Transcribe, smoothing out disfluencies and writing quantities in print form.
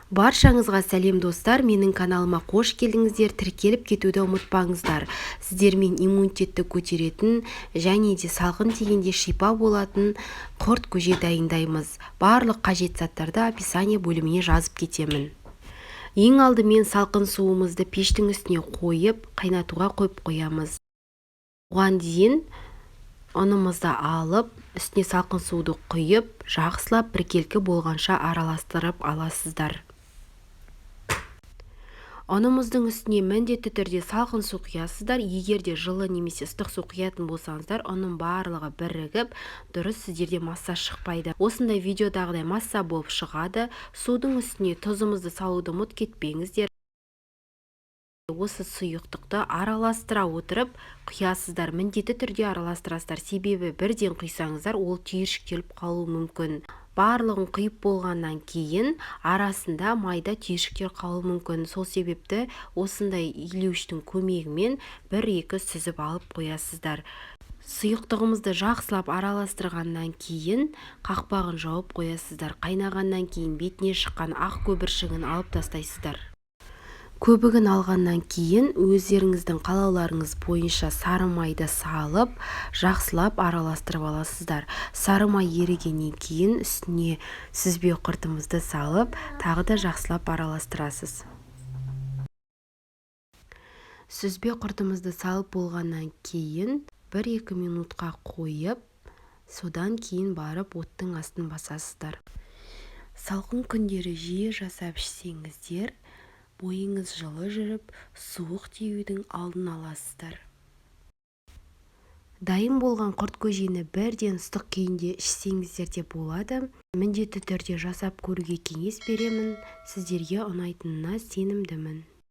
Баршаңызға сәлем достар, менің каналыма қош келдіңіздер. Тіркеліп кетуді ұмытпаңыздар. Сіздермен иммунитетті көтеретін және де салқын тигенде шипа болатын құрт көже дайындаймыз. Барлық қажет заттарды описание бөліміне жазып кетемін. Ең алдымен салқын суымызды пештің үстіне қойып, қайнатуға қойып қоямыз. Оған дейін ұнымызды алып, үстіне салқын суды құйып, жақсылап біркелкі болғанша араластырып аласыздар. Ұнымыздың үстіне міндетті түрде салқын су құясыздар. Егер де жылы немесе ыстық су құятын болсаңыздар, ұның барлығы бірігіп, дұрыс сіздерде масса шықпайды. Осындай видеодағыдай масса болып шығады. Судың үстіне тұзымызды салуды ұмыт кетпеңіздер. Осы сұйықтықты араластыра отырып құясыздар. Міндетті түрде араластырасыздар. Себебі бірден құйсаңыздар, ол түйіршіктеліп қалуы мүмкін. Барлығын құйып болғаннан кейін арасында майда түйіршіктер қалуы мүмкін. Сол себепті осындай илеуіштің көмегімен 1-2 сүзіп алып қоясыздар. Сұйықтығымызды жақсылап араластырғаннан кейін қақпағын жауып қоясыздар. Қайнағаннан кейін бетіне шыққан ақ көбіршігін алып тастайсыздар. Көбігін алғаннан кейін өздеріңіздің қалауларыңыз бойынша сары майды салып, жақсылап араластырып аласыздар. Сары май ерігеннен кейін үстіне сүзбе құртымызды салып, тағы да жақсылап араластырасыз. Сүзбе құртымызды салып болғаннан кейін 1-2 минутқа қойып, содан кейін барып оттың астын басасыздар. Салқын күндері жиі жасап ішсеңіздер, бойыңыз жылы жүріп, суық тиюдің алдын аласыздар. Дайын болған құрт көжені бірден ыстық күйінде ішсеңіздер де болады. Міндетті түрде жасап көруге кеңес беремін. Сіздерге ұнайтынына сенімдімін.